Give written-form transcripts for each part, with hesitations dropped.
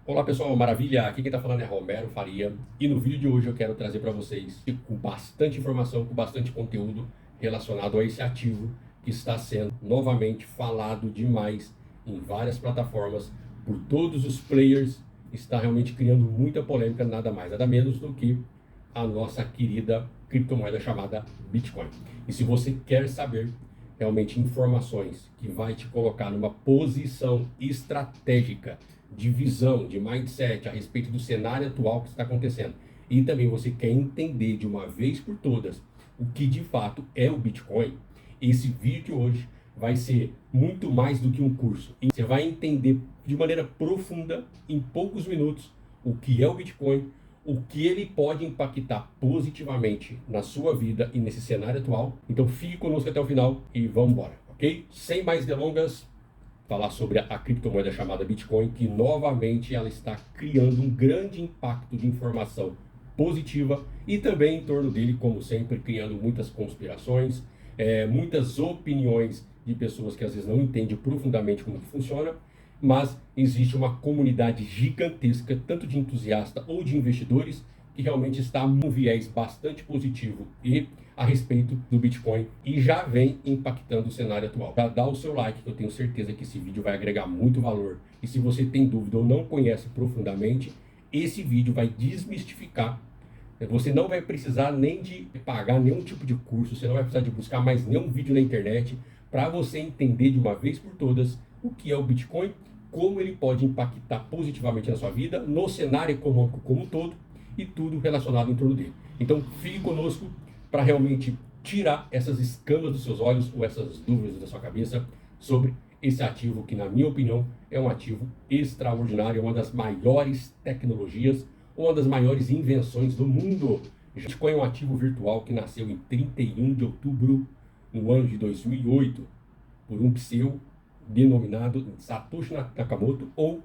Olá pessoal, maravilha! Aqui quem está falando é Romero Faria e no vídeo de hoje eu quero trazer para vocês com bastante informação, com bastante conteúdo relacionado a esse ativo que está sendo novamente falado demais em várias plataformas por todos os players, está realmente criando muita polêmica, nada mais, nada menos do que a nossa querida criptomoeda chamada Bitcoin. E se você quer saber realmente informações que vai te colocar numa posição estratégica de visão, de mindset a respeito do cenário atual que está acontecendo, e também você quer entender de uma vez por todas o que de fato é o Bitcoin, esse vídeo hoje vai ser muito mais do que um curso. E você vai entender de maneira profunda, em poucos minutos, o que é o Bitcoin, o que ele pode impactar positivamente na sua vida e nesse cenário atual. Então fique conosco até o final e vamos embora, ok? Sem mais delongas, falar sobre a criptomoeda chamada Bitcoin, que novamente ela está criando um grande impacto de informação positiva e também em torno dele, como sempre, criando muitas conspirações, muitas opiniões de pessoas que às vezes não entendem profundamente como que funciona, mas existe uma comunidade gigantesca, tanto de entusiastas ou de investidores, que realmente está um viés bastante positivo e a respeito do Bitcoin e já vem impactando o cenário atual. Já dá o seu like, que eu tenho certeza que esse vídeo vai agregar muito valor. E se você tem dúvida ou não conhece profundamente, esse vídeo vai desmistificar. Você não vai precisar nem de pagar nenhum tipo de curso, você não vai precisar de buscar mais nenhum vídeo na internet para você entender de uma vez por todas o que é o Bitcoin, como ele pode impactar positivamente na sua vida, no cenário econômico como um todo e tudo relacionado em torno dele. Então fique conosco para realmente tirar essas escamas dos seus olhos ou essas dúvidas da sua cabeça sobre esse ativo que, na minha opinião, é um ativo extraordinário, é uma das maiores tecnologias, uma das maiores invenções do mundo. Bitcoin é um ativo virtual que nasceu em 31 de outubro no ano de 2008 por um pseudo denominado Satoshi Nakamoto ou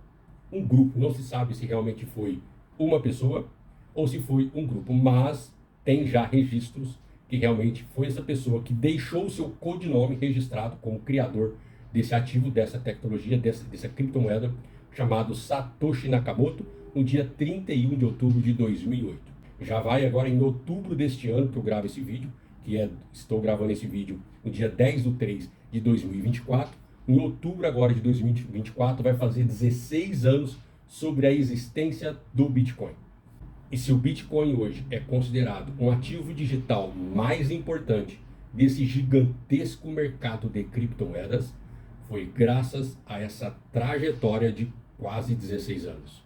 um grupo. Não se sabe se realmente foi uma pessoa ou se foi um grupo, mas tem já registros que realmente foi essa pessoa que deixou o seu codinome registrado como criador desse ativo, dessa tecnologia, dessa criptomoeda, chamado Satoshi Nakamoto, no dia 31 de outubro de 2008. Já vai agora em outubro deste ano que eu gravo esse vídeo, estou gravando esse vídeo no dia 10 de 3 de 2024. Em outubro agora de 2024 vai fazer 16 anos sobre a existência do Bitcoin. E se o Bitcoin hoje é considerado um ativo digital mais importante desse gigantesco mercado de criptomoedas, foi graças a essa trajetória de quase 16 anos.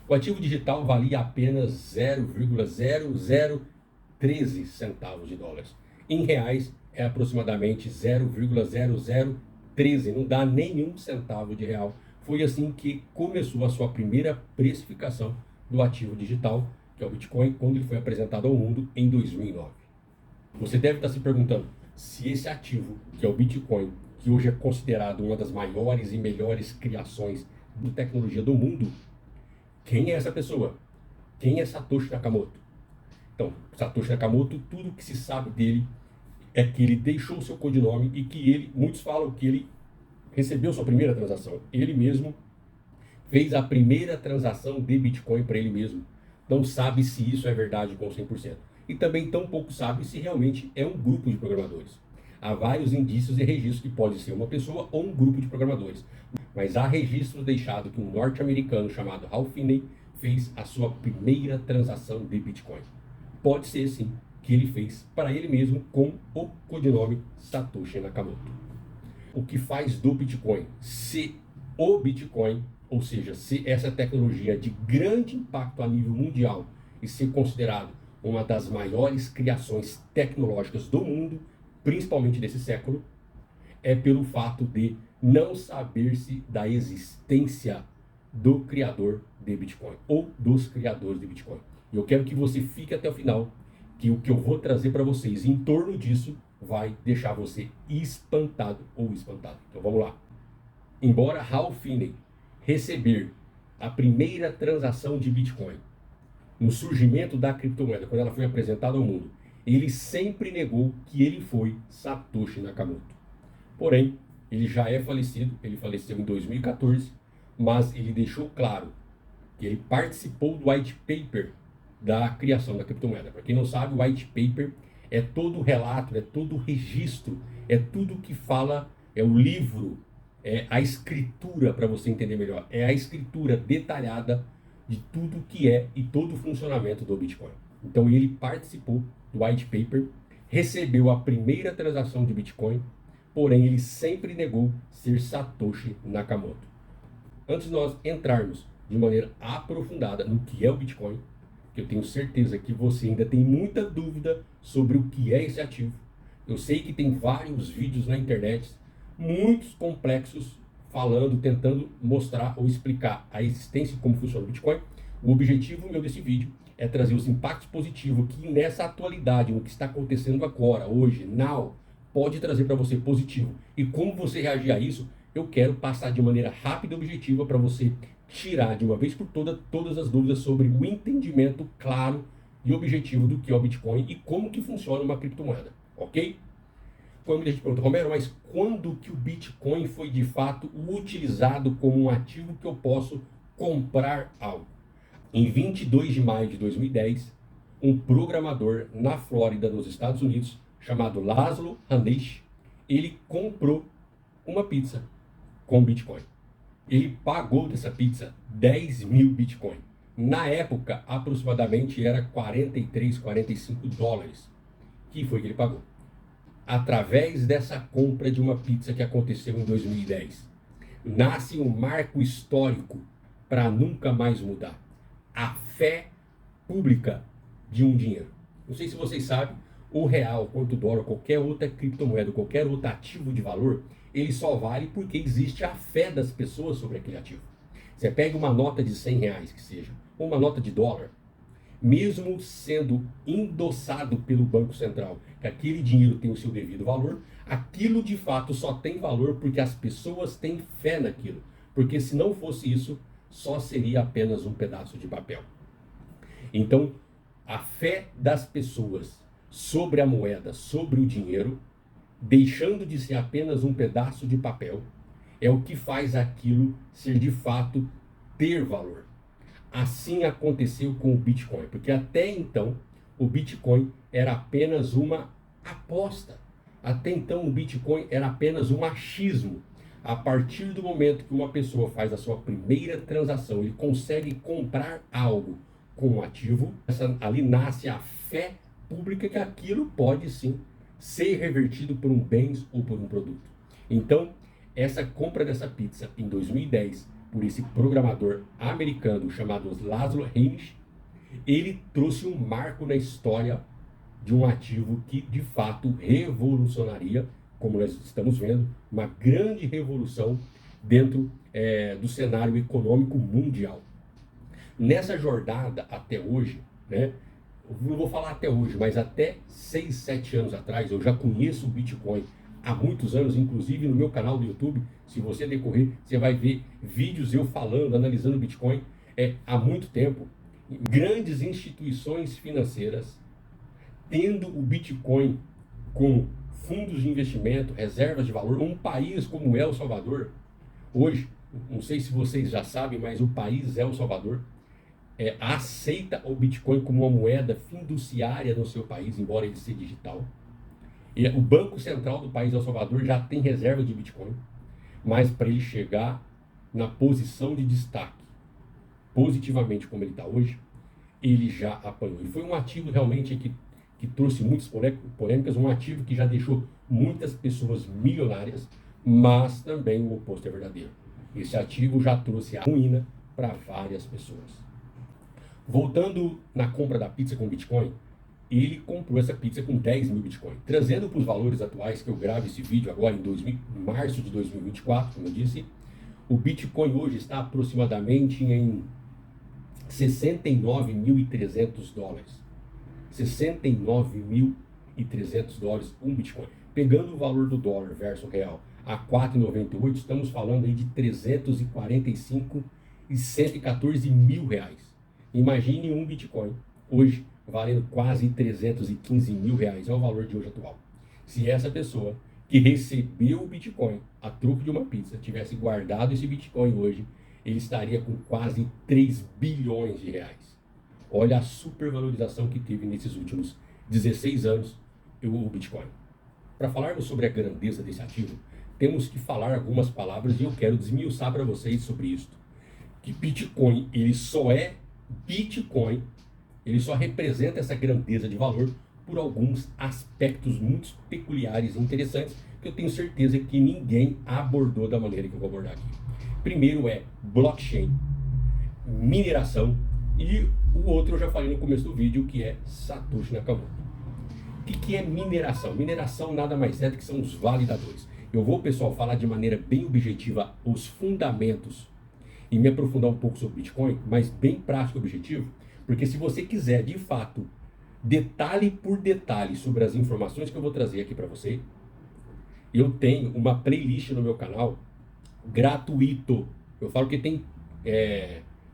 O ativo digital valia apenas 0,0013 centavos de dólares. Em reais é aproximadamente 0,0013, não dá nenhum centavo de real. Foi assim que começou a sua primeira precificação do ativo digital, que é o Bitcoin, quando ele foi apresentado ao mundo em 2009. Você deve estar se perguntando se esse ativo, que é o Bitcoin, que hoje é considerado uma das maiores e melhores criações de tecnologia do mundo, quem é essa pessoa? Quem é Satoshi Nakamoto? Então, Satoshi Nakamoto, tudo que se sabe dele é que ele deixou seu codinome e que ele, muitos falam que ele recebeu sua primeira transação. Ele mesmo fez a primeira transação de Bitcoin para ele mesmo. Não sabe se isso é verdade com 100%. E também tão pouco sabe se realmente é um grupo de programadores. Há vários indícios e registros que pode ser uma pessoa ou um grupo de programadores. Mas há registros deixados que um norte-americano chamado Ralph Finney fez a sua primeira transação de Bitcoin. Pode ser sim que ele fez para ele mesmo com o codinome Satoshi Nakamoto. O que faz do Bitcoin ser o Bitcoin, ou seja, ser essa tecnologia de grande impacto a nível mundial e ser considerado uma das maiores criações tecnológicas do mundo, principalmente desse século, é pelo fato de não saber-se da existência do criador de Bitcoin ou dos criadores de Bitcoin. E eu quero que você fique até o final, que o que eu vou trazer para vocês em torno disso vai deixar você espantado ou espantado. Então vamos lá. Embora Ralph Finney receber a primeira transação de Bitcoin no surgimento da criptomoeda, quando ela foi apresentada ao mundo, ele sempre negou que ele foi Satoshi Nakamoto. Porém, ele já é falecido, ele faleceu em 2014, mas ele deixou claro que ele participou do white paper da criação da criptomoeda. Para quem não sabe, o white paper é todo o relato, é todo o registro, é tudo que fala, é o livro, é a escritura, para você entender melhor, é a escritura detalhada de tudo que é e todo o funcionamento do Bitcoin. Então ele participou do white paper, recebeu a primeira transação de Bitcoin, porém ele sempre negou ser Satoshi Nakamoto. Antes de nós entrarmos de maneira aprofundada no que é o Bitcoin, que eu tenho certeza que você ainda tem muita dúvida sobre o que é esse ativo. Eu sei que tem vários vídeos na internet, muitos complexos, falando, tentando mostrar ou explicar a existência e como funciona o Bitcoin. O objetivo meu desse vídeo é trazer os impactos positivos que nessa atualidade, no que está acontecendo agora, hoje, now, pode trazer para você positivo. E como você reagir a isso, eu quero passar de maneira rápida e objetiva para você tirar de uma vez por todas as dúvidas sobre o entendimento claro e objetivo do que é o Bitcoin e como que funciona uma criptomoeda, ok? Quando a gente pergunta, Romero, mas quando que o Bitcoin foi de fato utilizado como um ativo que eu posso comprar algo? Em 22 de maio de 2010, um programador na Flórida, nos Estados Unidos, chamado Laszlo Hanish, ele comprou uma pizza com Bitcoin. Ele pagou dessa pizza 10 mil Bitcoin. Na época, aproximadamente era 43, 45 dólares. Que foi que ele pagou? Através dessa compra de uma pizza que aconteceu em 2010. Nasce um marco histórico para nunca mais mudar. A fé pública de um dinheiro. Não sei se vocês sabem, o real, quanto o dólar, qualquer outra criptomoeda, qualquer outro ativo de valor, ele só vale porque existe a fé das pessoas sobre aquele ativo. Você pega uma nota de 100 reais, que seja, ou uma nota de dólar, mesmo sendo endossado pelo Banco Central, que aquele dinheiro tem o seu devido valor, aquilo de fato só tem valor porque as pessoas têm fé naquilo. Porque se não fosse isso, só seria apenas um pedaço de papel. Então, a fé das pessoas sobre a moeda, sobre o dinheiro, deixando de ser apenas um pedaço de papel, é o que faz aquilo ser de fato ter valor. Assim aconteceu com o Bitcoin, porque até então o Bitcoin era apenas uma aposta. Até então o Bitcoin era apenas um achismo. A partir do momento que uma pessoa faz a sua primeira transação, ele consegue comprar algo com um ativo, ali nasce a fé pública que aquilo pode sim ser revertido por um bem ou por um produto. Então, essa compra dessa pizza em 2010 por esse programador americano chamado Laszlo Hanish, ele trouxe um marco na história de um ativo que de fato revolucionaria, como nós estamos vendo, uma grande revolução dentro do cenário econômico mundial. Nessa jornada até hoje, né, não vou falar até hoje, mas até 6, 7 anos atrás, eu já conheço o Bitcoin há muitos anos, inclusive no meu canal do YouTube. Se você decorrer, você vai ver vídeos eu falando, analisando o Bitcoin há muito tempo. Grandes instituições financeiras tendo o Bitcoin como fundos de investimento, reservas de valor. Um país como El Salvador, hoje, não sei se vocês já sabem, mas o país El Salvador aceita o Bitcoin como uma moeda fiduciária no seu país, embora ele seja digital. E o Banco Central do país El Salvador já tem reserva de Bitcoin, mas para ele chegar na posição de destaque, positivamente como ele está hoje, ele já apanhou. E foi um ativo realmente que trouxe muitas polêmicas, um ativo que já deixou muitas pessoas milionárias, mas também o oposto é verdadeiro. Esse ativo já trouxe a ruína para várias pessoas. Voltando na compra da pizza com Bitcoin, ele comprou essa pizza com 10 mil Bitcoin. Trazendo para os valores atuais, que eu gravo esse vídeo agora em março de 2024, como eu disse, o Bitcoin hoje está aproximadamente em 69.300 dólares. 69.300 dólares um Bitcoin. Pegando o valor do dólar versus o real a 4,98, estamos falando aí de 345 e 114 mil reais. Imagine um Bitcoin hoje valendo quase 315 mil reais, é o valor de hoje atual. Se essa pessoa que recebeu o Bitcoin a troco de uma pizza tivesse guardado esse Bitcoin hoje, ele estaria com quase 3 bilhões de reais. Olha a supervalorização que teve nesses últimos 16 anos o Bitcoin. Para falarmos sobre a grandeza desse ativo, temos que falar algumas palavras e eu quero desmiuçar para vocês sobre isso. Que Bitcoin, ele só é Bitcoin, ele só representa essa grandeza de valor por alguns aspectos muito peculiares e interessantes que eu tenho certeza que ninguém abordou da maneira que eu vou abordar aqui. Primeiro é blockchain, mineração e o outro eu já falei no começo do vídeo, que é Satoshi Nakamoto. O que é mineração? Mineração nada mais é do que são os validadores. Eu vou, pessoal, falar de maneira bem objetiva os fundamentos e me aprofundar um pouco sobre Bitcoin, mas bem prático e objetivo, porque se você quiser, de fato, detalhe por detalhe sobre as informações que eu vou trazer aqui para você, eu tenho uma playlist no meu canal gratuito. Eu falo que tem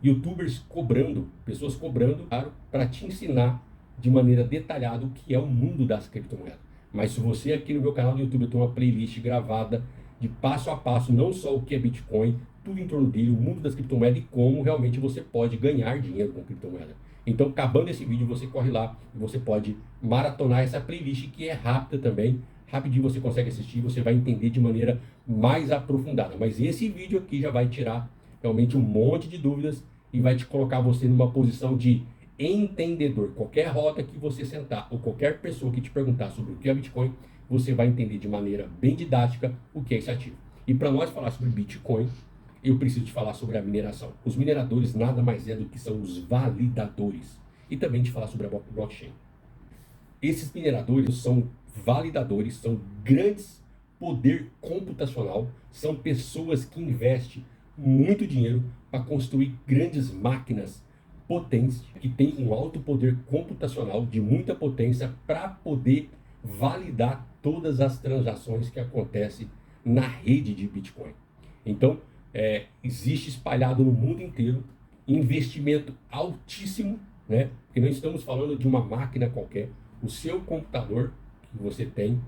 youtubers cobrando, pessoas cobrando, claro, para te ensinar de maneira detalhada o que é o mundo das criptomoedas. Mas se você aqui no meu canal do YouTube tem uma playlist gravada de passo a passo, não só o que é Bitcoin, tudo em torno dele, o mundo das criptomoedas e como realmente você pode ganhar dinheiro com criptomoeda. Então, acabando esse vídeo, você corre lá e você pode maratonar essa playlist que é rápida também. Rapidinho você consegue assistir, você vai entender de maneira mais aprofundada. Mas esse vídeo aqui já vai tirar realmente um monte de dúvidas e vai te colocar você numa posição de entendedor. Qualquer roda que você sentar ou qualquer pessoa que te perguntar sobre o que é Bitcoin, você vai entender de maneira bem didática o que é esse ativo. E para nós falar sobre Bitcoin, eu preciso te falar sobre a mineração. Os mineradores nada mais é do que são os validadores. E também te falar sobre a blockchain. Esses mineradores são validadores, são grandes poder computacional, são pessoas que investem muito dinheiro para construir grandes máquinas potentes, que têm um alto poder computacional de muita potência para poder validar todas as transações que acontecem na rede de Bitcoin. Então, existe espalhado no mundo inteiro investimento altíssimo, né? Porque não estamos falando de uma máquina qualquer. O seu computador que você tem,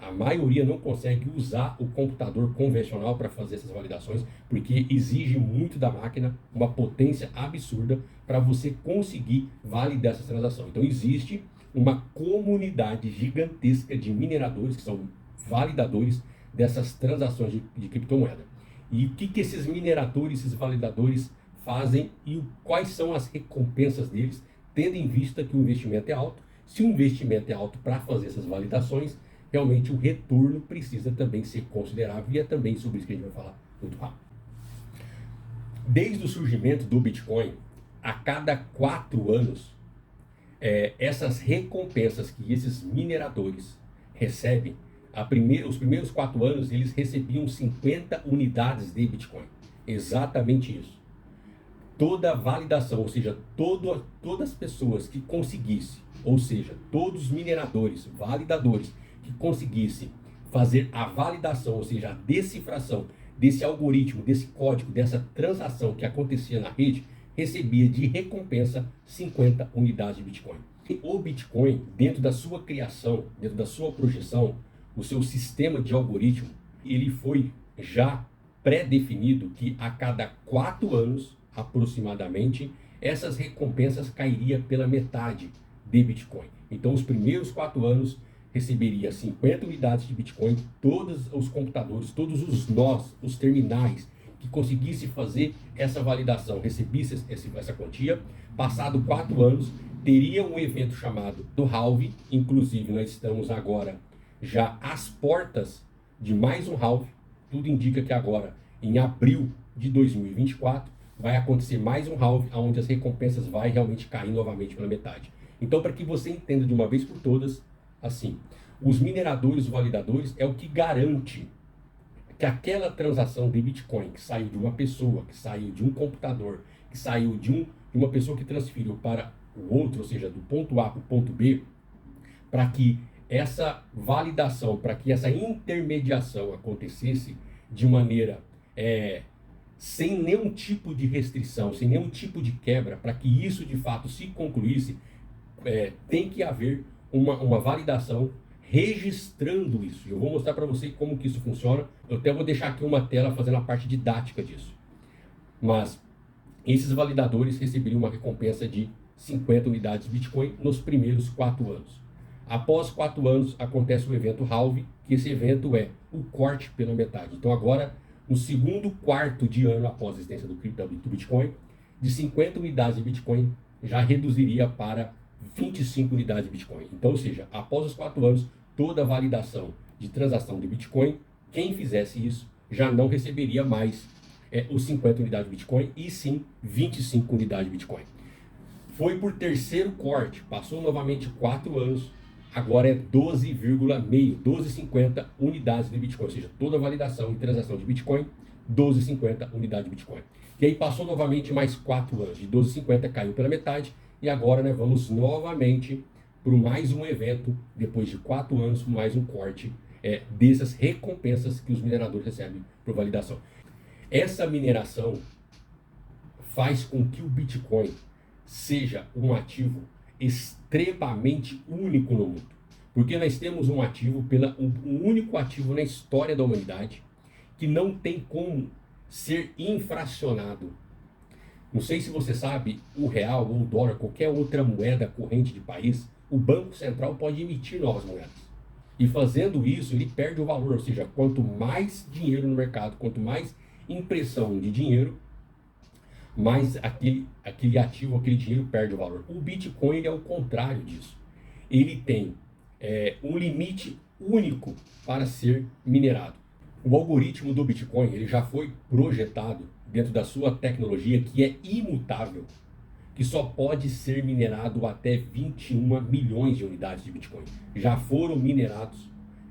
a maioria não consegue usar o computador convencional para fazer essas validações, porque exige muito da máquina, uma potência absurda para você conseguir validar essa transação. Então existe uma comunidade gigantesca de mineradores que são validadores dessas transações de criptomoeda. E o que esses mineradores, esses validadores fazem e quais são as recompensas deles, tendo em vista que o investimento é alto. Se o investimento é alto para fazer essas validações, realmente o retorno precisa também ser considerável e é também sobre isso que a gente vai falar muito rápido. Desde o surgimento do Bitcoin, a cada 4 anos, essas recompensas que esses mineradores recebem, os primeiros 4 anos eles recebiam 50 unidades de Bitcoin. Exatamente isso. Toda validação, ou seja, todas as pessoas que conseguissem, ou seja, todos os mineradores, validadores, que conseguissem fazer a validação, ou seja, a decifração desse algoritmo, desse código, dessa transação que acontecia na rede, recebia de recompensa 50 unidades de Bitcoin. E o Bitcoin, dentro da sua criação, dentro da sua projeção, o seu sistema de algoritmo, ele foi já pré-definido que a cada 4 anos, aproximadamente, essas recompensas cairiam pela metade de Bitcoin. Então, os primeiros 4 anos receberia 50 unidades de Bitcoin, todos os computadores, todos os nós, os terminais que conseguissem fazer essa validação, recebissem essa quantia. Passado 4 anos, teria um evento chamado do halving. Inclusive, nós estamos agora já às portas de mais um halving. Tudo indica que agora, em abril de 2024, vai acontecer mais um halving, onde as recompensas vai realmente cair novamente pela metade. Então, para que você entenda de uma vez por todas, assim, os mineradores, os validadores, é o que garante que aquela transação de Bitcoin que saiu de uma pessoa, que saiu de um computador, que saiu de uma pessoa que transferiu para o outro, ou seja, do ponto A para o ponto B, para que essa validação, para que essa intermediação acontecesse de maneira sem nenhum tipo de restrição, sem nenhum tipo de quebra, para que isso de fato se concluísse, tem que haver uma validação registrando isso. Eu vou mostrar para você como que isso funciona. Eu até vou deixar aqui uma tela fazendo a parte didática disso. Mas esses validadores receberiam uma recompensa de 50 unidades de Bitcoin nos primeiros 4 anos. Após 4 anos, acontece o evento halving, que esse evento é o corte pela metade. Então agora, no segundo quarto de ano após a existência do Bitcoin, de 50 unidades de Bitcoin, já reduziria para 25 unidades de Bitcoin. Então, ou seja, após os 4 anos, toda a validação de transação de Bitcoin, quem fizesse isso já não receberia mais os 50 unidades de Bitcoin, e sim 25 unidades de Bitcoin. Foi por terceiro corte, passou novamente 4 anos, agora é 12,50 unidades de Bitcoin, ou seja, toda a validação e transação de Bitcoin, 12,50 unidades de Bitcoin. E aí passou novamente mais 4 anos, de 12,50 caiu pela metade, e agora, né, vamos novamente para mais um evento, depois de 4 anos, mais um corte dessas recompensas que os mineradores recebem por validação. Essa mineração faz com que o Bitcoin seja um ativo extremamente único no mundo. Porque nós temos um ativo, um único ativo na história da humanidade, que não tem como ser infracionado. Não sei se você sabe, o real ou o dólar, qualquer outra moeda corrente de país, o Banco Central pode emitir novas moedas. E fazendo isso, ele perde o valor, ou seja, quanto mais dinheiro no mercado, quanto mais impressão de dinheiro, mais aquele ativo, aquele dinheiro perde o valor. O Bitcoin ele é o contrário disso. Ele tem um limite único para ser minerado. O algoritmo do Bitcoin ele já foi projetado dentro da sua tecnologia, que é imutável, que só pode ser minerado até 21 milhões de unidades de Bitcoin. Já foram minerados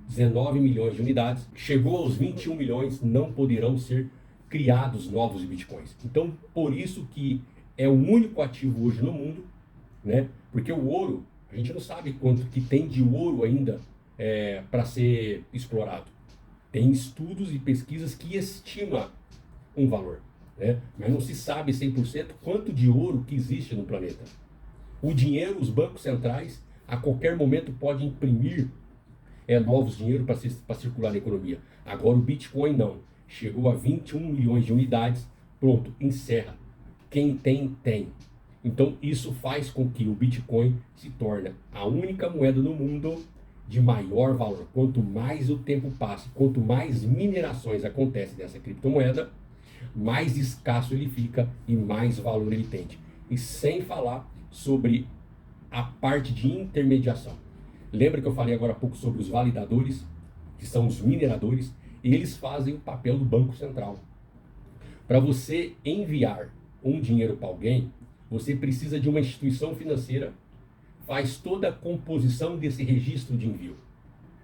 19 milhões de unidades, chegou aos 21 milhões, não poderão ser criados novos Bitcoins. Então, por isso que é o único ativo hoje no mundo, né? Porque o ouro, a gente não sabe quanto que tem de ouro ainda para ser explorado. Tem estudos e pesquisas que estimam um valor, né? Mas não se sabe 100% quanto de ouro que existe no planeta. O dinheiro, os bancos centrais, a qualquer momento podem imprimir novos dinheiro para circular na economia. Agora o Bitcoin não. Chegou a 21 milhões de unidades, pronto, encerra. Quem tem, tem. Então isso faz com que o Bitcoin se torne a única moeda no mundo de maior valor. Quanto mais o tempo passa, quanto mais minerações acontecem dessa criptomoeda, mais escasso ele fica e mais valor ele tem. E sem falar sobre a parte de intermediação. Lembra que eu falei agora há pouco sobre os validadores, que são os mineradores? Eles fazem o papel do Banco Central. Para você enviar um dinheiro para alguém, você precisa de uma instituição financeira, faz toda a composição desse registro de envio,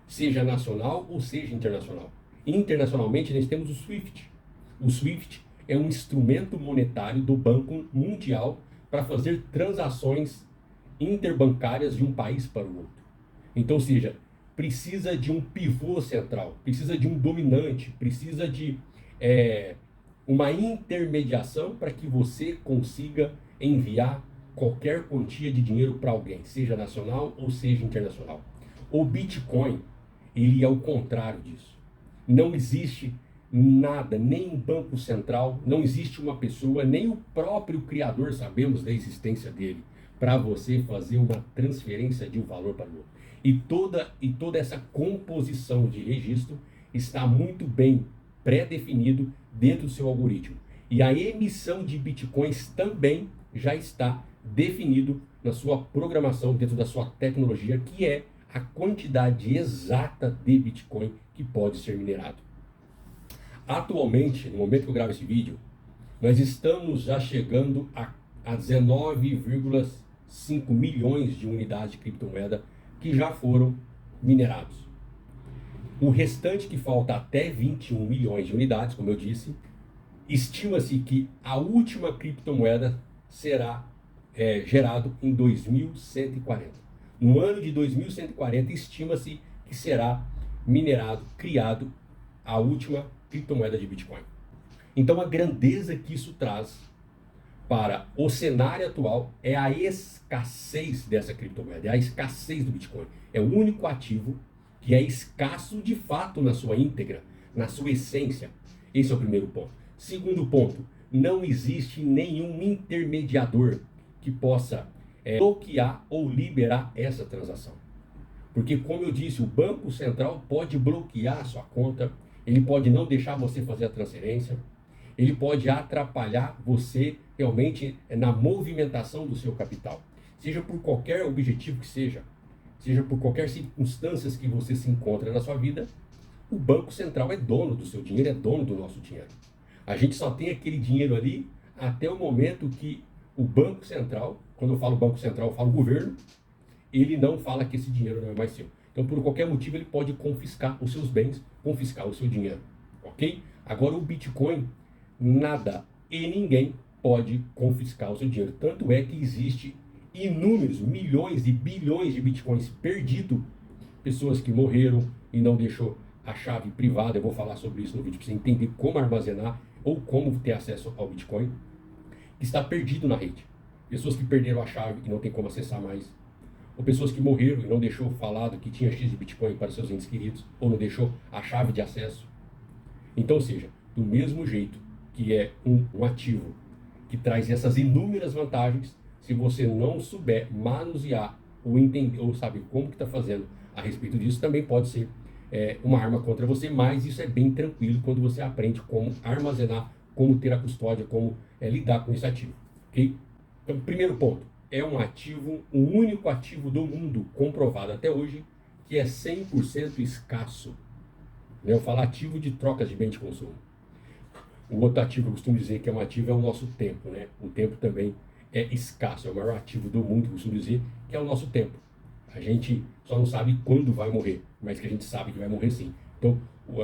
seja nacional ou seja internacional. Internacionalmente, nós temos o SWIFT. O SWIFT é um instrumento monetário do Banco Mundial para fazer transações interbancárias de um país para o outro. Então, ou seja, precisa de um pivô central, precisa de um dominante, precisa de uma intermediação para que você consiga enviar qualquer quantia de dinheiro para alguém, seja nacional ou seja internacional. O Bitcoin, ele é o contrário disso. Não existe nada, nem um banco central, não existe uma pessoa, nem o próprio criador, sabemos da existência dele, para você fazer uma transferência de um valor para o outro. E toda essa composição de registro está muito bem pré-definido dentro do seu algoritmo. E a emissão de bitcoins também já está definido na sua programação, dentro da sua tecnologia, que é a quantidade exata de bitcoin que pode ser minerado. Atualmente, no momento que eu gravo esse vídeo, nós estamos já chegando a 19,5 milhões de unidades de criptomoeda que já foram minerados. O restante que falta até 21 milhões de unidades, como eu disse, estima-se que a última criptomoeda será gerado em 2140. No ano de 2140, estima-se que será minerado, criado a última criptomoeda de Bitcoin. Então a grandeza que isso traz para o cenário atual é a escassez dessa criptomoeda, é a escassez do Bitcoin. É o único ativo que é escasso de fato na sua íntegra, na sua essência. Esse é o primeiro ponto. Segundo ponto, não existe nenhum intermediador que possa bloquear ou liberar essa transação. Porque, como eu disse, o Banco Central pode bloquear a sua conta, ele pode não deixar você fazer a transferência, ele pode atrapalhar você realmente na movimentação do seu capital. Seja por qualquer objetivo que seja por qualquer circunstância que você se encontra na sua vida, o Banco Central é dono do seu dinheiro, é dono do nosso dinheiro. A gente só tem aquele dinheiro ali até o momento que o Banco Central, quando eu falo Banco Central, eu falo governo, ele não fala que esse dinheiro não é mais seu. Então, por qualquer motivo, ele pode confiscar os seus bens, confiscar o seu dinheiro, ok? Agora, o Bitcoin, nada e ninguém pode confiscar o seu dinheiro. Tanto é que existe inúmeros, milhões e bilhões de Bitcoins perdidos, pessoas que morreram e não deixou a chave privada. Eu vou falar sobre isso no vídeo para você entender como armazenar ou como ter acesso ao Bitcoin, que está perdido na rede. Pessoas que perderam a chave e não tem como acessar mais. Ou pessoas que morreram e não deixou falado que tinha X de Bitcoin para seus entes queridos, ou não deixou a chave de acesso. Então, ou seja, do mesmo jeito que é um ativo que traz essas inúmeras vantagens, se você não souber manusear ou entender, ou sabe como que está fazendo a respeito disso, também pode ser uma arma contra você, mas isso é bem tranquilo quando você aprende como armazenar, como ter a custódia, como lidar com esse ativo, ok? Então, primeiro ponto, é um ativo, o único ativo do mundo comprovado até hoje que é 100% escasso. Eu falo ativo de trocas de bem de consumo. O outro ativo que eu costumo dizer que é um ativo é o nosso tempo, né? O tempo também é escasso, é o maior ativo do mundo, que eu costumo dizer, que é o nosso tempo. A gente só não sabe quando vai morrer, mas que a gente sabe que vai morrer sim. Então,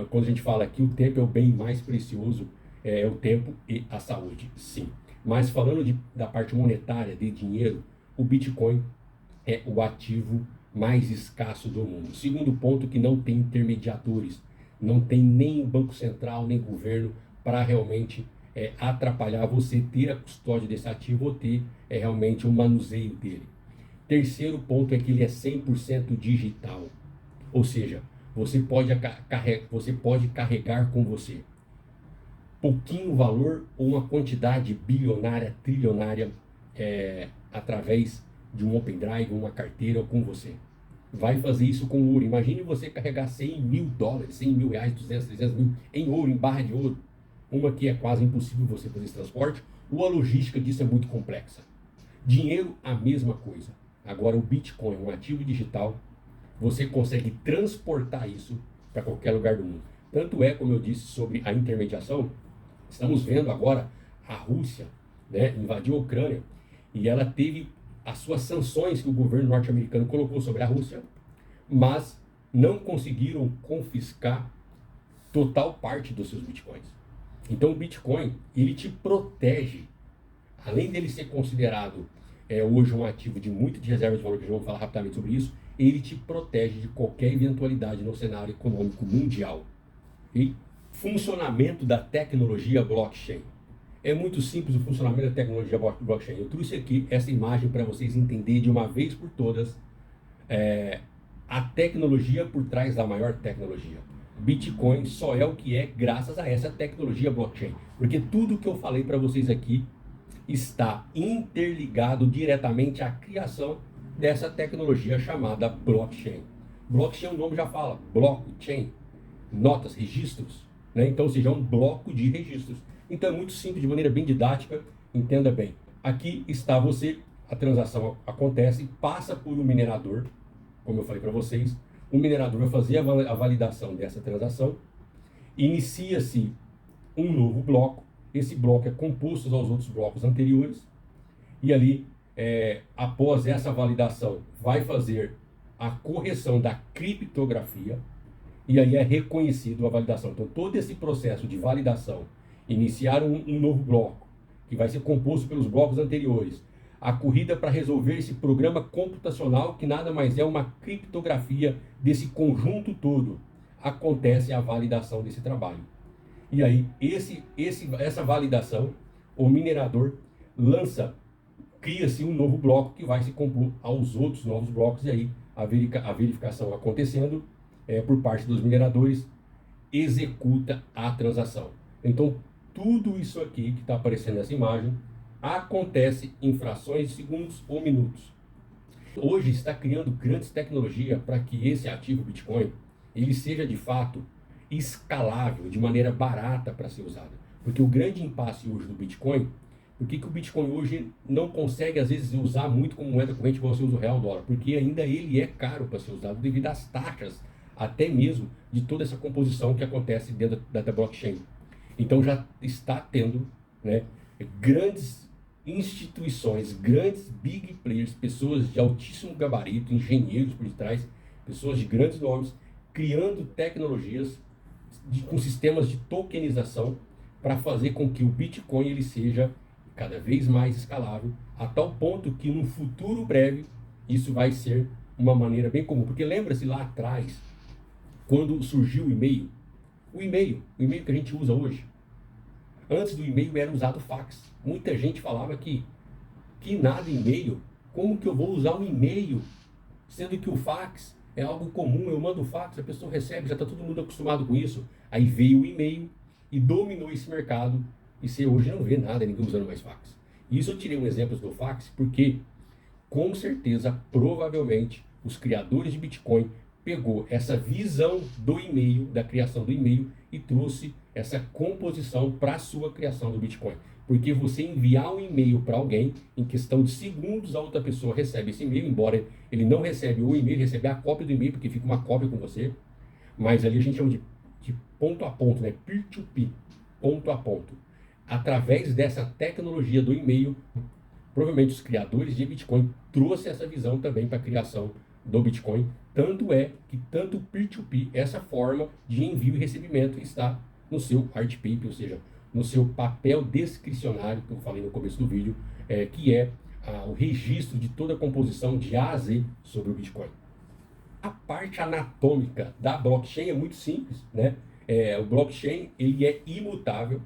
quando a gente fala que o tempo é o bem mais precioso, é o tempo e a saúde, sim. Mas falando da parte monetária, de dinheiro, o Bitcoin é o ativo mais escasso do mundo. Segundo ponto, que não tem intermediadores, não tem nem Banco Central, nem governo para realmente atrapalhar você ter a custódia desse ativo ou ter realmente o manuseio dele. Terceiro ponto é que ele é 100% digital, ou seja, você pode carregar com você pouquinho valor ou uma quantidade bilionária, trilionária através de um open drive, uma carteira ou com você. Vai fazer isso com ouro. Imagine você carregar 100 mil dólares, 100 mil reais, 200, 300 mil em ouro, em barra de ouro. Uma que é quase impossível você fazer esse transporte, ou a logística disso é muito complexa. Dinheiro, a mesma coisa. Agora, o Bitcoin, um ativo digital, você consegue transportar isso para qualquer lugar do mundo. Tanto é, como eu disse sobre a intermediação, estamos vendo agora a Rússia, né, invadiu a Ucrânia e ela teve as suas sanções que o governo norte-americano colocou sobre a Rússia, mas não conseguiram confiscar total parte dos seus bitcoins. Então o Bitcoin, ele te protege, além dele ser considerado hoje um ativo de muito de reserva de valor, que já vamos falar rapidamente sobre isso, ele te protege de qualquer eventualidade no cenário econômico mundial. E funcionamento da tecnologia blockchain. É muito simples o funcionamento da tecnologia blockchain. Eu trouxe aqui essa imagem para vocês entenderem de uma vez por todas a tecnologia por trás da maior tecnologia. Bitcoin só é o que é graças a essa tecnologia blockchain. Porque tudo que eu falei para vocês aqui está interligado diretamente à criação dessa tecnologia chamada blockchain. Blockchain, o nome já fala, blockchain, notas, registros, né? Então, ou seja, é um bloco de registros. Então é muito simples, de maneira bem didática, entenda bem. Aqui está você, a transação acontece, passa por um minerador, como eu falei para vocês, o minerador vai fazer a validação dessa transação, inicia-se um novo bloco, esse bloco é composto aos outros blocos anteriores, e ali, após essa validação, vai fazer a correção da criptografia, e aí é reconhecido a validação. Então todo esse processo de validação, iniciar um novo bloco, que vai ser composto pelos blocos anteriores, a corrida para resolver esse programa computacional, que nada mais é uma criptografia desse conjunto todo, acontece a validação desse trabalho. E aí, essa validação, o minerador cria-se um novo bloco que vai se compor aos outros novos blocos, e aí a verificação acontecendo por parte dos mineradores, executa a transação. Então, tudo isso aqui que está aparecendo nessa imagem acontece em frações de segundos ou minutos. Hoje está criando grandes tecnologias para que esse ativo Bitcoin ele seja de fato escalável, de maneira barata para ser usada. Porque o grande impasse hoje do Bitcoin, por que o Bitcoin hoje não consegue às vezes usar muito como moeda corrente igual você usa o real, o dólar? Porque ainda ele é caro para ser usado devido às taxas, até mesmo de toda essa composição que acontece dentro da blockchain. Então já está tendo, né, grandes instituições, grandes big players, pessoas de altíssimo gabarito, engenheiros por detrás, pessoas de grandes nomes, criando tecnologias com sistemas de tokenização para fazer com que o Bitcoin ele seja cada vez mais escalável, a tal ponto que no futuro breve isso vai ser uma maneira bem comum. Porque lembra-se lá atrás, quando surgiu o e-mail que a gente usa hoje, antes do e-mail era usado fax. Muita gente falava que nada e-mail, como que eu vou usar um e-mail, sendo que o fax é algo comum, eu mando fax, a pessoa recebe, já está todo mundo acostumado com isso. Aí veio o e-mail e dominou esse mercado, e você hoje não vê nada, ninguém usando mais fax. Isso eu tirei um exemplo do fax, porque com certeza, provavelmente, os criadores de Bitcoin pegou essa visão do e-mail, da criação do e-mail, e trouxe essa composição para a sua criação do Bitcoin. Porque você enviar um e-mail para alguém, em questão de segundos a outra pessoa recebe esse e-mail, embora ele não recebe o e-mail, ele recebe a cópia do e-mail, porque fica uma cópia com você, mas ali a gente chama de ponto a ponto, né? Peer-to-peer, ponto a ponto. Através dessa tecnologia do e-mail, provavelmente os criadores de Bitcoin trouxeram essa visão também para a criação do Bitcoin. Tanto é que tanto peer-to-peer, essa forma de envio e recebimento, está no seu hard paper, ou seja, no seu papel descricionário, que eu falei no começo do vídeo, que é o registro de toda a composição de A a Z sobre o Bitcoin. A parte anatômica da blockchain é muito simples, né? O blockchain ele é imutável,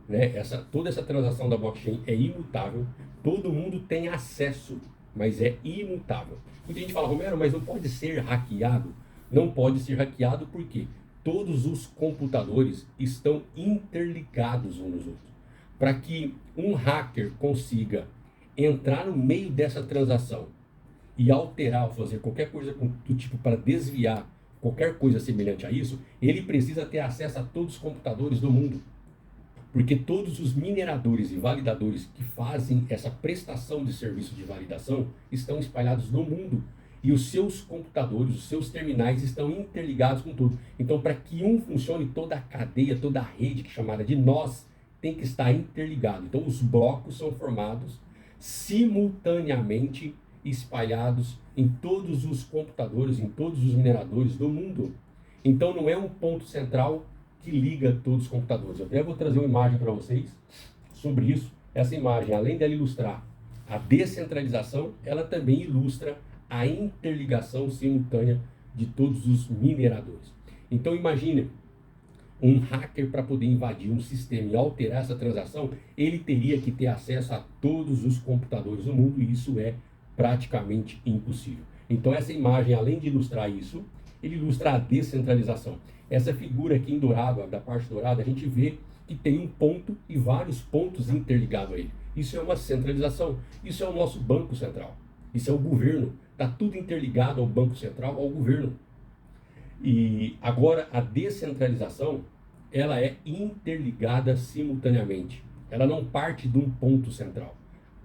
né? Toda essa transação da blockchain é imutável, todo mundo tem acesso, mas é imutável. Muita gente fala, Romero, mas não pode ser hackeado? Não pode ser hackeado porque todos os computadores estão interligados uns nos outros. Para que um hacker consiga entrar no meio dessa transação e alterar ou fazer qualquer coisa do tipo para desviar qualquer coisa semelhante a isso, ele precisa ter acesso a todos os computadores do mundo. Porque todos os mineradores e validadores que fazem essa prestação de serviço de validação estão espalhados no mundo. E os seus computadores, os seus terminais estão interligados com tudo. Então, para que um funcione, toda a cadeia, toda a rede, que é chamada de nós, tem que estar interligado. Então, os blocos são formados simultaneamente, espalhados em todos os computadores, em todos os mineradores do mundo. Então, não é um ponto central que liga todos os computadores. Eu até vou trazer uma imagem para vocês sobre isso. Essa imagem, além dela ilustrar a descentralização, ela também ilustra a interligação simultânea de todos os mineradores. Então imagine um hacker, para poder invadir um sistema e alterar essa transação, ele teria que ter acesso a todos os computadores do mundo, e isso é praticamente impossível. Então essa imagem, além de ilustrar isso, ele ilustra a descentralização. Essa figura aqui em dourado, da parte dourada, a gente vê que tem um ponto e vários pontos interligados a ele. Isso é uma centralização. Isso é o nosso Banco Central. Isso é o governo. Está tudo interligado ao Banco Central, ao governo. E agora a descentralização, ela é interligada simultaneamente. Ela não parte de um ponto central.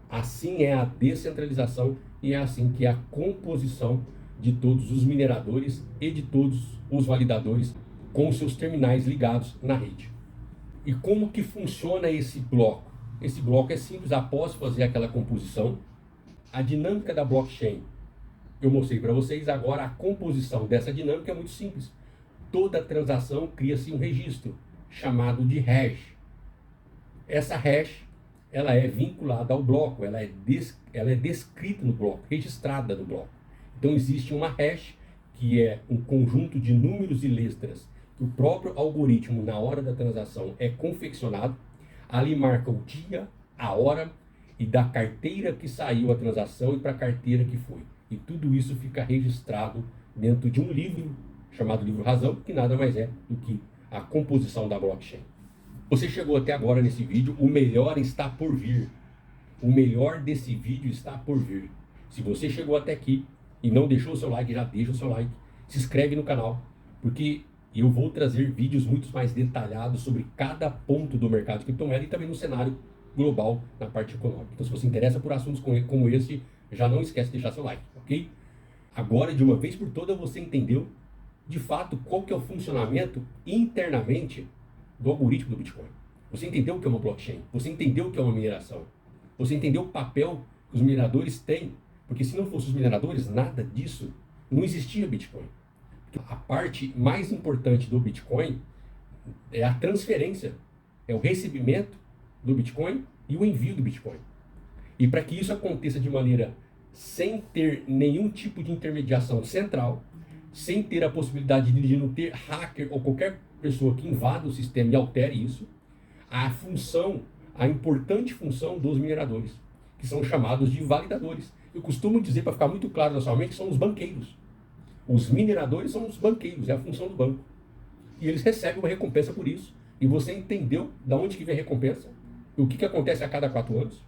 Assim é a descentralização e é assim que é a composição de todos os mineradores e de todos os validadores com seus terminais ligados na rede. E como que funciona esse bloco? Esse bloco é simples. Após fazer aquela composição, a dinâmica da blockchain, eu mostrei para vocês. Agora a composição dessa dinâmica é muito simples. Toda transação cria-se um registro chamado de hash. Essa hash, ela é vinculada ao bloco, ela é descrita no bloco, registrada no bloco. Então existe uma hash, que é um conjunto de números e letras que o próprio algoritmo, na hora da transação, é confeccionado. Ali marca o dia, a hora e da carteira que saiu a transação e para a carteira que foi. E tudo isso fica registrado dentro de um livro chamado livro razão, que nada mais é do que a composição da blockchain. Você chegou até agora nesse vídeo, o melhor está por vir. O melhor desse vídeo está por vir. Se você chegou até aqui e não deixou o seu like, já deixa o seu like. Se inscreve no canal, porque eu vou trazer vídeos muito mais detalhados sobre cada ponto do mercado de criptomoeda e também no cenário global na parte econômica. Então, se você interessa por assuntos como esse, já não esquece de deixar seu like, ok? Agora, de uma vez por todas, você entendeu de fato qual que é o funcionamento internamente do algoritmo do Bitcoin. Você entendeu o que é uma blockchain, você entendeu o que é uma mineração, você entendeu o papel que os mineradores têm, porque se não fossem os mineradores, nada disso, não existia Bitcoin. A parte mais importante do Bitcoin é a transferência, é o recebimento do Bitcoin e o envio do Bitcoin. E para que isso aconteça de maneira sem ter nenhum tipo de intermediação central, sem ter a possibilidade de não ter hacker ou qualquer pessoa que invada o sistema e altere isso, a importante função dos mineradores, que são chamados de validadores. Eu costumo dizer, para ficar muito claro na sua mente, são os banqueiros. Os mineradores são os banqueiros, é a função do banco. E eles recebem uma recompensa por isso. E você entendeu de onde que vem a recompensa? O que acontece a cada 4 anos?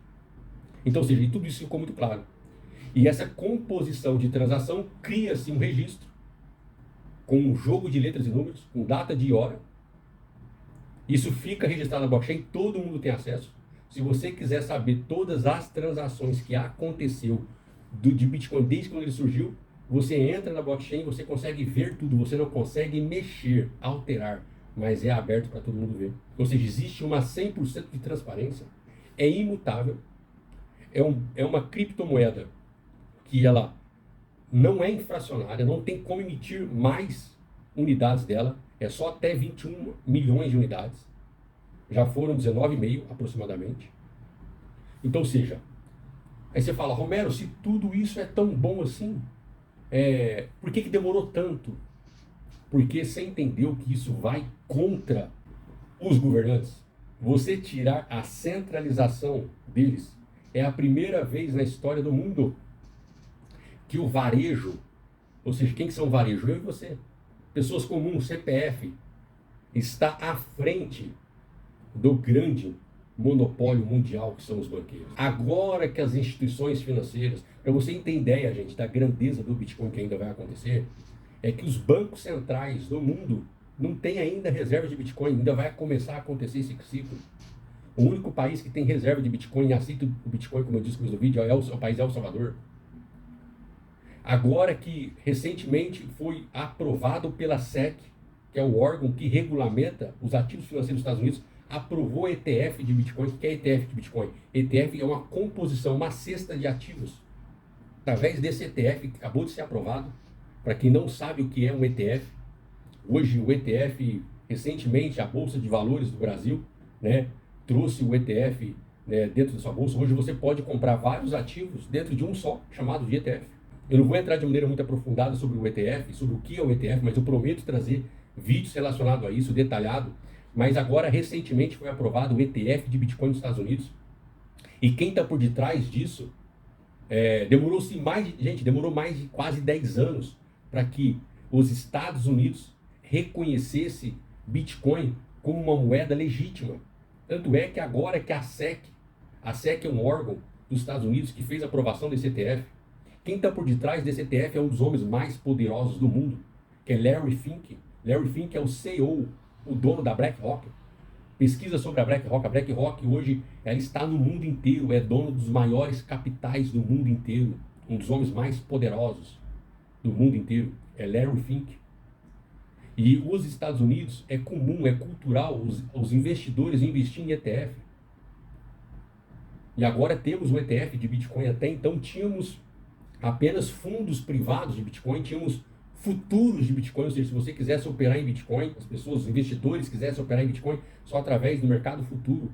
Então, ou seja, tudo isso ficou muito claro. E essa composição de transação cria-se um registro com um jogo de letras e números, com data, dia e hora. Isso fica registrado na blockchain, todo mundo tem acesso. Se você quiser saber todas as transações que aconteceu de Bitcoin desde quando ele surgiu, você entra na blockchain, você consegue ver tudo, você não consegue mexer, alterar, mas é aberto para todo mundo ver. Ou seja, existe uma 100% de transparência, é imutável, é uma criptomoeda que ela não é inflacionária, não tem como emitir mais unidades dela, é só até 21 milhões de unidades. Já foram 19,5 aproximadamente. Então, ou seja, aí você fala, Romero, se tudo isso é tão bom assim, por que demorou tanto? Porque você entendeu que isso vai contra os governantes. Você tirar a centralização deles é a primeira vez na história do mundo que o varejo, ou seja, quem que são o varejo? Eu e você. Pessoas comuns, CPF, está à frente do grande monopólio mundial que são os banqueiros. Agora que as instituições financeiras, para você ter ideia, gente, da grandeza do Bitcoin que ainda vai acontecer, é que os bancos centrais do mundo não têm ainda reserva de Bitcoin, ainda vai começar a acontecer esse ciclo. O único país que tem reserva de Bitcoin e aceita o Bitcoin, como eu disse no vídeo, o país é El Salvador. Agora que recentemente foi aprovado pela SEC, que é o órgão que regulamenta os ativos financeiros dos Estados Unidos, aprovou ETF de Bitcoin. O que é ETF de Bitcoin? ETF é uma composição, uma cesta de ativos. Através desse ETF, que acabou de ser aprovado, para quem não sabe o que é um ETF, hoje o ETF, recentemente, a Bolsa de Valores do Brasil, trouxe o ETF dentro da sua bolsa. Hoje você pode comprar vários ativos dentro de um só, chamado de ETF. Eu não vou entrar de maneira muito aprofundada sobre o ETF, sobre o que é o ETF, mas eu prometo trazer vídeos relacionados a isso, detalhado. Mas agora, recentemente, foi aprovado o ETF de Bitcoin nos Estados Unidos. E quem está por detrás disso, demorou mais de quase 10 anos para que os Estados Unidos reconhecessem Bitcoin como uma moeda legítima. Tanto é que agora que a SEC é um órgão dos Estados Unidos que fez a aprovação desse ETF. Quem está por detrás desse ETF é um dos homens mais poderosos do mundo, que é Larry Fink. Larry Fink é o CEO, o dono da BlackRock. Pesquisa sobre a BlackRock. A BlackRock hoje ela está no mundo inteiro, é dono dos maiores capitais do mundo inteiro. Um dos homens mais poderosos do mundo inteiro é Larry Fink. E os Estados Unidos é comum, é cultural os investidores investirem em ETF. E agora temos um ETF de Bitcoin. Até então tínhamos apenas fundos privados de Bitcoin, tínhamos futuros de Bitcoin, ou seja, se você quisesse operar em Bitcoin, as pessoas, os investidores quisessem operar em Bitcoin só através do mercado futuro.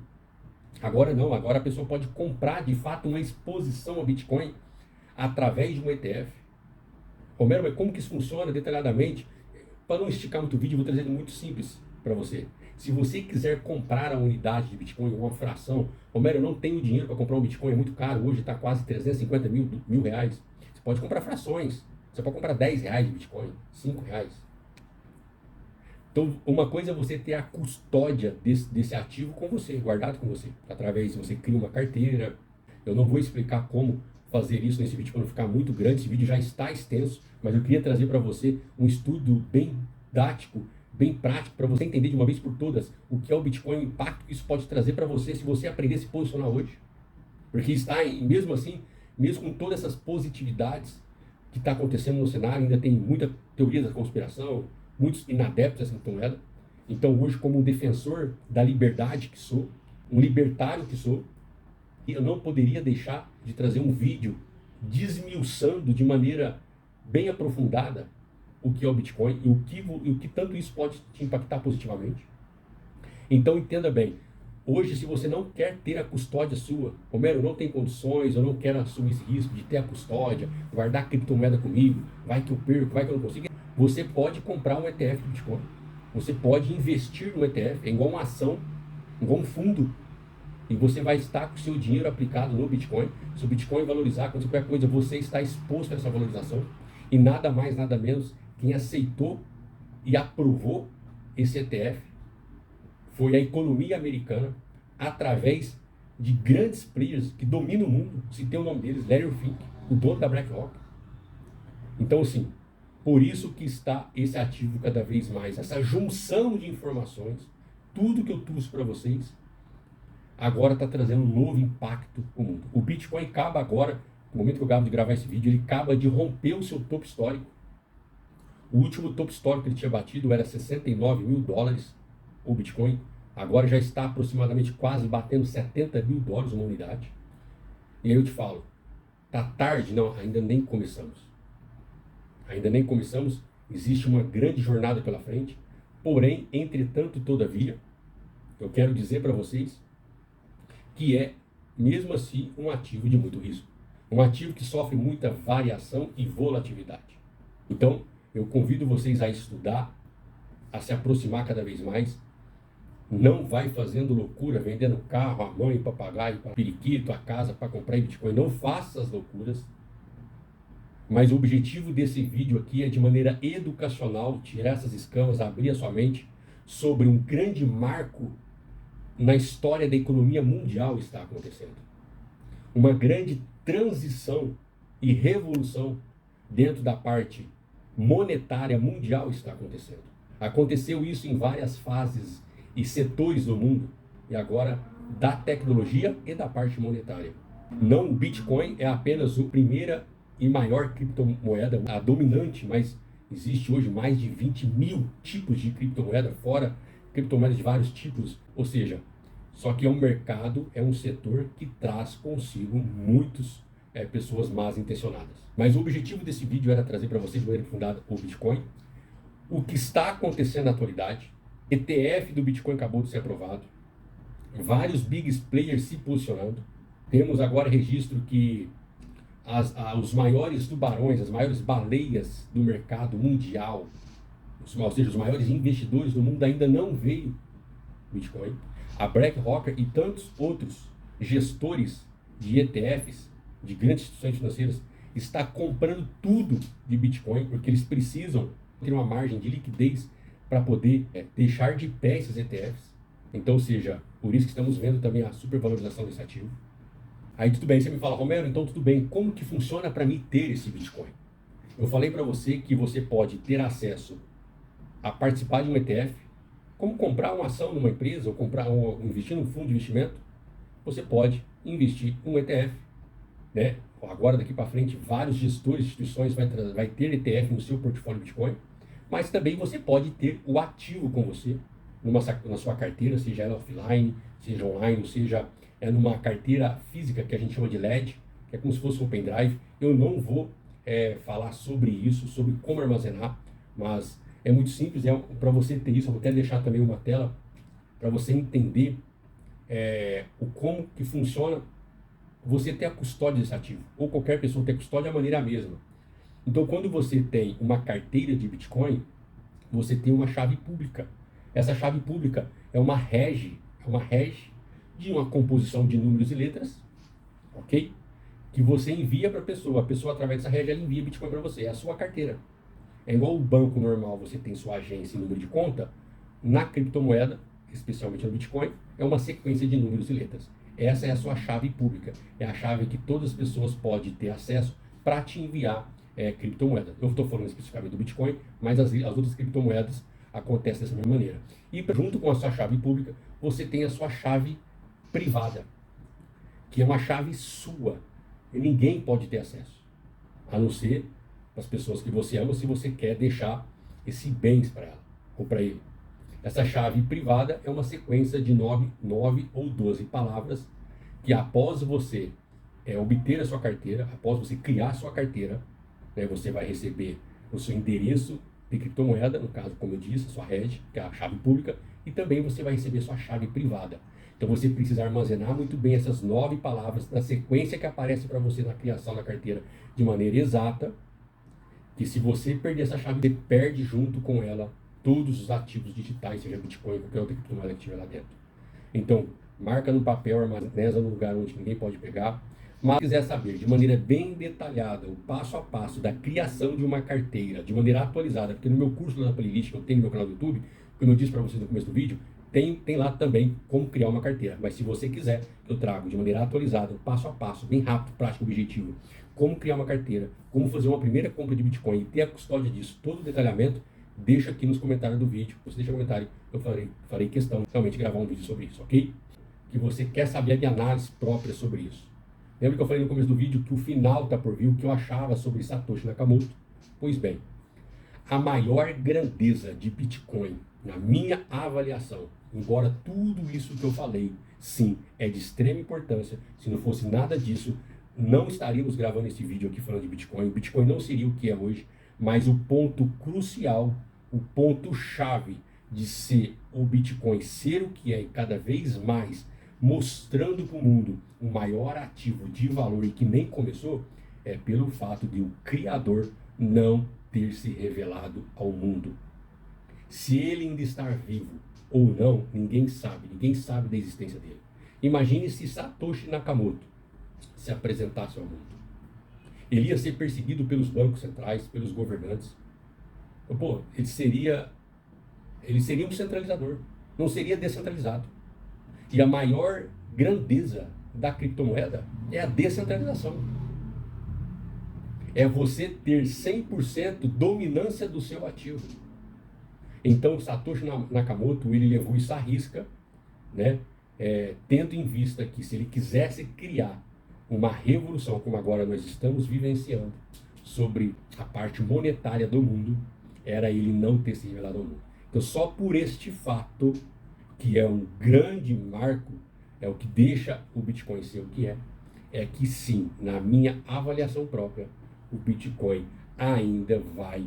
Agora não, agora a pessoa pode comprar de fato uma exposição a Bitcoin através de um ETF. Romero, mas como que isso funciona detalhadamente? Para não esticar muito o vídeo, eu vou trazer ele muito simples para você. Se você quiser comprar a unidade de Bitcoin, uma fração, Romero, eu não tenho dinheiro para comprar um Bitcoin, é muito caro, hoje está quase 350 mil reais. Você pode comprar frações, você pode comprar 10 reais de Bitcoin, 5 reais. Então, uma coisa é você ter a custódia desse ativo com você, guardado com você. Através, você cria uma carteira. Eu não vou explicar como fazer isso nesse vídeo para não ficar muito grande. Esse vídeo já está extenso, mas eu queria trazer para você um estudo bem didático, bem prático, para você entender de uma vez por todas o que é o Bitcoin, o impacto que isso pode trazer para você se você aprender a se posicionar hoje. Porque mesmo assim, mesmo com todas essas positividades que está acontecendo no cenário, ainda tem muita teoria da conspiração, muitos inadeptos a essa criptomoeda. Então hoje, como um defensor da liberdade que sou, um libertário que sou, eu não poderia deixar de trazer um vídeo desmiuçando de maneira bem aprofundada o que é o Bitcoin e o que tanto isso pode te impactar positivamente. Então entenda bem, hoje se você não quer ter a custódia sua, Romero, não tem condições, eu não quero assumir esse risco de ter a custódia, guardar a criptomoeda comigo, vai que eu perco, vai que eu não consigo, você pode comprar um ETF de Bitcoin, você pode investir no ETF, é igual uma ação, igual um fundo, e você vai estar com o seu dinheiro aplicado no Bitcoin. Se o Bitcoin valorizar, acontecer qualquer coisa, você está exposto a essa valorização. E nada mais, nada menos, quem aceitou e aprovou esse ETF foi a economia americana, através de grandes players que dominam o mundo. Citei o nome deles, Larry Fink, o dono da BlackRock. Então, assim, por isso que está esse ativo cada vez mais, essa junção de informações, tudo que eu trouxe para vocês, agora está trazendo um novo impacto no mundo. O Bitcoin acaba agora, no momento que eu acabo de gravar esse vídeo, ele acaba de romper o seu topo histórico. O último topo histórico que ele tinha batido era 69 mil dólares, o Bitcoin. Agora já está aproximadamente quase batendo 70 mil dólares uma unidade. E aí eu te falo, tá tarde? Não, ainda nem começamos. Ainda nem começamos, existe uma grande jornada pela frente. Porém, entretanto, todavia, eu quero dizer para vocês que é, mesmo assim, um ativo de muito risco. Um ativo que sofre muita variação e volatilidade. Então, eu convido vocês a estudar, a se aproximar cada vez mais. Não vai fazendo loucura, vendendo carro, a mãe, papagaio, periquito, a casa para comprar em Bitcoin. Não faça as loucuras. Mas o objetivo desse vídeo aqui é, de maneira educacional, tirar essas escamas, abrir a sua mente sobre um grande marco na história da economia mundial está acontecendo. Uma grande transição e revolução dentro da parte monetária mundial está acontecendo. Aconteceu isso em várias fases e setores do mundo, e agora da tecnologia e da parte monetária. Não, o Bitcoin é apenas a primeira e maior criptomoeda, a dominante, mas existe hoje mais de 20 mil tipos de criptomoeda, fora criptomoedas de vários tipos, ou seja, só que é um mercado, é um setor que traz consigo muitas pessoas mal intencionadas. Mas o objetivo desse vídeo era trazer para vocês de maneira aprofundada o Bitcoin, o que está acontecendo na atualidade. ETF do Bitcoin acabou de ser aprovado, vários big players se posicionando. Temos agora registro que os maiores tubarões, as maiores baleias do mercado mundial, ou seja, os maiores investidores do mundo ainda não veio Bitcoin. A BlackRock e tantos outros gestores de ETFs, de grandes instituições financeiras, está comprando tudo de Bitcoin, porque eles precisam ter uma margem de liquidez para poder deixar de pé esses ETFs. Então, ou seja, por isso que estamos vendo também a supervalorização desse ativo. Aí tudo bem, você me fala, Romero, então tudo bem, como que funciona para mim ter esse Bitcoin? Eu falei para você que você pode ter acesso a participar de um ETF, como comprar uma ação numa empresa, ou investir num fundo de investimento. Você pode investir em um ETF, né? Agora, daqui para frente, vários gestores de instituições vai ter ETF no seu portfólio Bitcoin, mas também você pode ter o ativo com você, na sua carteira, seja ela offline, seja online, ou seja, numa carteira física que a gente chama de LED, que é como se fosse um pendrive. Eu não vou falar sobre isso, sobre como armazenar, mas é muito simples. Para você ter isso, eu vou até deixar também uma tela para você entender como que funciona você ter a custódia desse ativo, ou qualquer pessoa ter custódia, a maneira é a mesma. Então, quando você tem uma carteira de Bitcoin, você tem uma chave pública. Essa chave pública é uma hash de uma composição de números e letras, ok? Que você envia para a pessoa através dessa hash, ela envia Bitcoin para você, é a sua carteira. É igual o banco normal, você tem sua agência e número de conta. Na criptomoeda, especialmente no Bitcoin, é uma sequência de números e letras. Essa é a sua chave pública. É a chave que todas as pessoas podem ter acesso para te enviar criptomoeda. Eu estou falando especificamente do Bitcoin, mas as outras criptomoedas acontecem dessa mesma maneira. E junto com a sua chave pública, você tem a sua chave privada, que é uma chave sua. E ninguém pode ter acesso, a não ser as pessoas que você ama, se você quer deixar esse bens para ela ou para ele. Essa chave privada é uma sequência de 9 ou 12 palavras que após você obter a sua carteira, após você criar a sua carteira, né, você vai receber o seu endereço de criptomoeda, no caso, como eu disse, a sua rede, que é a chave pública, e também você vai receber a sua chave privada. Então você precisa armazenar muito bem essas 9 palavras na sequência que aparece para você na criação da carteira de maneira exata, que se você perder essa chave, você perde junto com ela todos os ativos digitais, seja Bitcoin ou qualquer outra criptomoeda que tiver lá dentro. Então, marca no papel, armazena no lugar onde ninguém pode pegar. Mas se quiser saber de maneira bem detalhada o passo a passo da criação de uma carteira, de maneira atualizada, porque no meu curso lá na playlist que eu tenho no meu canal do YouTube, como eu disse para vocês no começo do vídeo, tem lá também como criar uma carteira. Mas se você quiser, eu trago de maneira atualizada, passo a passo, bem rápido, prático, objetivo, como criar uma carteira, como fazer uma primeira compra de Bitcoin e ter a custódia disso, todo o detalhamento, deixa aqui nos comentários do vídeo. Você deixa um comentário, eu farei questão de realmente gravar um vídeo sobre isso, ok? Que você quer saber a minha análise própria sobre isso. Lembra que eu falei no começo do vídeo que o final está por vir, o que eu achava sobre Satoshi Nakamoto? Pois bem, a maior grandeza de Bitcoin, na minha avaliação, embora tudo isso que eu falei, sim, é de extrema importância, se não fosse nada disso, não estaríamos gravando esse vídeo aqui falando de Bitcoin. O Bitcoin não seria o que é hoje, mas o ponto crucial, o ponto chave de ser o Bitcoin ser o que é e cada vez mais mostrando para o mundo o maior ativo de valor e que nem começou, é pelo fato de o Criador não ter se revelado ao mundo. Se ele ainda está vivo ou não, ninguém sabe da existência dele. Imagine se Satoshi Nakamoto se apresentasse ao mundo. Ele ia ser perseguido pelos bancos centrais, pelos governantes. Pô, ele seria um centralizador, não seria descentralizado. E a maior grandeza da criptomoeda é a descentralização. É você ter 100% dominância do seu ativo. Então, Satoshi Nakamoto, ele levou isso à risca, né? Tendo em vista que se ele quisesse criar uma revolução, como agora nós estamos vivenciando, sobre a parte monetária do mundo, era ele não ter se revelado ao mundo. Então, só por este fato, que é um grande marco, é o que deixa o Bitcoin ser o que é que sim, na minha avaliação própria, o Bitcoin ainda vai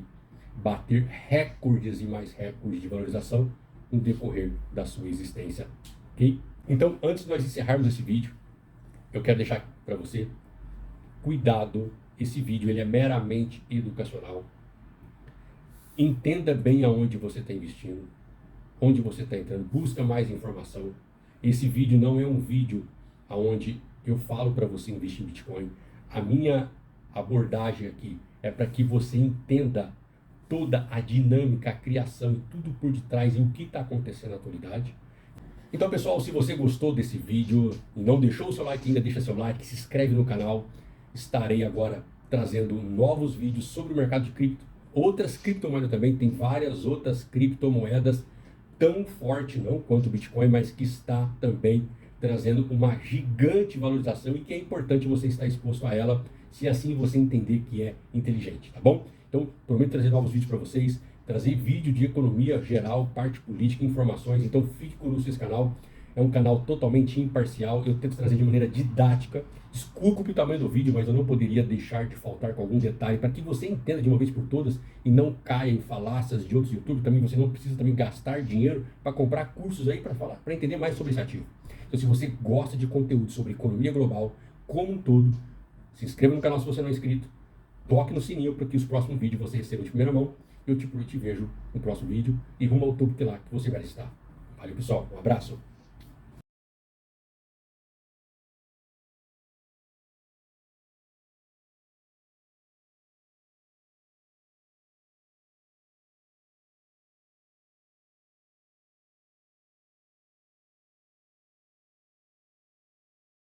bater recordes e mais recordes de valorização no decorrer da sua existência, ok? Então, antes de nós encerrarmos esse vídeo, eu quero deixar para você, cuidado, esse vídeo ele é meramente educacional. Entenda bem aonde você está investindo, onde você está entrando, busca mais informação. Esse vídeo não é um vídeo onde eu falo para você investir em Bitcoin. A minha abordagem aqui é para que você entenda toda a dinâmica, a criação e tudo por detrás e o que está acontecendo na atualidade. Então, pessoal, se você gostou desse vídeo e não deixou o seu like ainda, deixa seu like, se inscreve no canal. Estarei agora trazendo novos vídeos sobre o mercado de cripto. Outras criptomoedas também, tem várias outras criptomoedas tão forte não quanto o Bitcoin, mas que está também trazendo uma gigante valorização e que é importante você estar exposto a ela, se assim você entender que é inteligente, tá bom? Então, prometo trazer novos vídeos para vocês, trazer vídeo de economia geral, parte política, informações, então fique conosco nesse canal. É um canal totalmente imparcial, eu tento trazer de maneira didática. Desculpe o tamanho do vídeo, mas eu não poderia deixar de faltar com algum detalhe para que você entenda de uma vez por todas e não caia em falácias de outros YouTube. Também você não precisa também gastar dinheiro para comprar cursos aí para falar, para entender mais sobre esse ativo. Então, se você gosta de conteúdo sobre economia global como um todo, se inscreva no canal se você não é inscrito, toque no sininho para que os próximos vídeos você receba de primeira mão. Eu te vejo no próximo vídeo e rumo ao topo que lá que você vai estar. Valeu, pessoal, um abraço.